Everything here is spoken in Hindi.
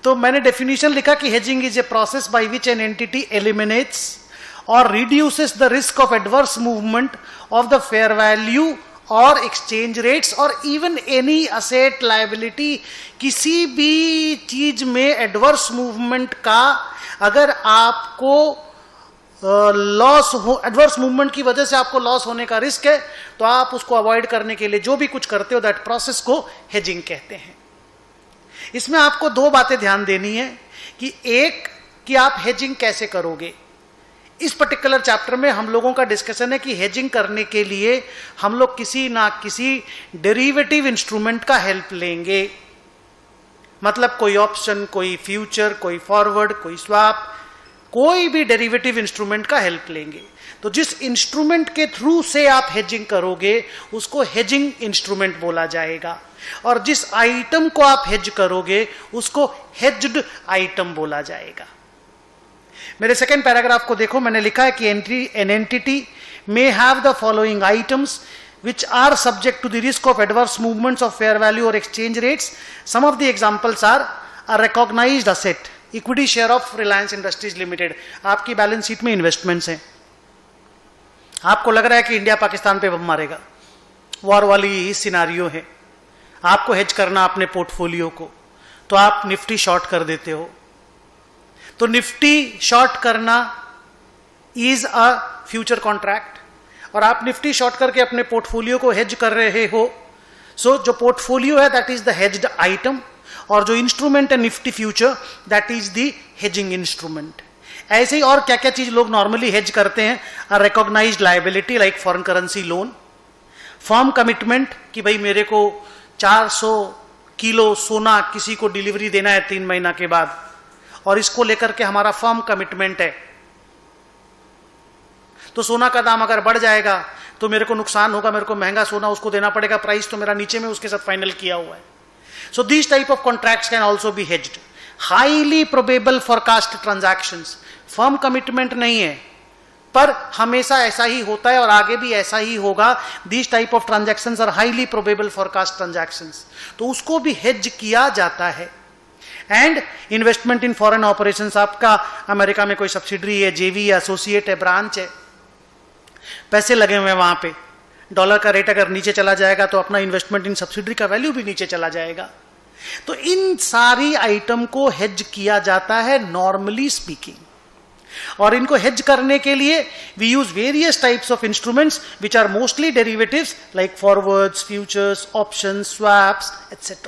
तो मैंने डेफिनेशन लिखा कि hedging is a process by which an entity eliminates और reduces the risk of adverse movement of the fair value और एक्सचेंज रेट्स और इवन एनी असेट लायबिलिटी। किसी भी चीज में एडवर्स मूवमेंट का अगर आपको लॉस हो, एडवर्स मूवमेंट की वजह से आपको लॉस होने का रिस्क है, तो आप उसको अवॉइड करने के लिए जो भी कुछ करते हो, दैट प्रोसेस को हेजिंग कहते हैं। इसमें आपको दो बातें ध्यान देनी है कि एक कि आप हेजिंग कैसे करोगे। इस पर्टिकुलर चैप्टर में हम लोगों का डिस्कशन है कि हेजिंग करने के लिए हम लोग किसी ना किसी डेरिवेटिव इंस्ट्रूमेंट का हेल्प लेंगे। मतलब कोई ऑप्शन, कोई फ्यूचर, कोई फॉरवर्ड, कोई स्वैप, कोई भी डेरिवेटिव इंस्ट्रूमेंट का हेल्प लेंगे। तो जिस इंस्ट्रूमेंट के थ्रू से आप हेजिंग करोगे उसको हेजिंग इंस्ट्रूमेंट बोला जाएगा, और जिस आइटम को आप हेज करोगे उसको हेज्ड आइटम बोला जाएगा। मेरे सेकेंड पैराग्राफ को देखो, मैंने लिखा है कि an entity may have the following items which are subject to the risk of adverse movements of fair value or exchange rates. Some of the examples are a recognized asset, equity share of Reliance Industries Limited. आपकी बैलेंस शीट में इन्वेस्टमेंट्स हैं, आपको लग रहा है कि इंडिया पाकिस्तान पे बम मारेगा, वॉर वाली ही सिनारियो है, आपको हेज करना अपने पोर्टफोलियो को, तो आप निफ्टी शॉर्ट कर देते हो। तो निफ्टी शॉर्ट करना इज अ फ्यूचर कॉन्ट्रैक्ट, और आप निफ्टी शॉर्ट करके अपने पोर्टफोलियो को हेज कर रहे हो। सो जो पोर्टफोलियो है that is the hedged item, और जो इंस्ट्रूमेंट है Nifty future that is the hedging instrument. ऐसे ही और क्या क्या चीज लोग नॉर्मली हेज करते हैं, recognised liability like foreign currency loan, firm commitment कि भाई मेरे को 400 किलो सोना किसी को डिलीवरी देना है 3 महीना के बाद, और इसको लेकर के हमारा फर्म कमिटमेंट है। तो सोना का दाम अगर बढ़ जाएगा तो मेरे को नुकसान होगा, मेरे को महंगा सोना उसको देना पड़ेगा, प्राइस तो मेरा नीचे में उसके साथ फाइनल किया हुआ है। So this type of contracts can also be hedged. Highly probable forecast transactions, firm commitment नहीं है पर हमेशा ऐसा ही होता है और आगे भी ऐसा ही होगा। This type of transactions are highly probable forecast transactions, तो उसको भी हेज किया जाता है। And investment in foreign operations, आपका अमेरिका में कोई सब्सिडरी है, जेवी है, एसोसिएट है, ब्रांच है, पैसे लगे हुए हैं वहां पे, डॉलर का रेट अगर नीचे चला जाएगा तो अपना इन्वेस्टमेंट इन सब्सिडरी का वैल्यू भी नीचे चला जाएगा। तो इन सारी आइटम को हेज किया जाता है नॉर्मली स्पीकिंग, और इनको हेज करने के लिए we use various types of instruments which are mostly derivatives like forwards, futures, options, swaps etcetera.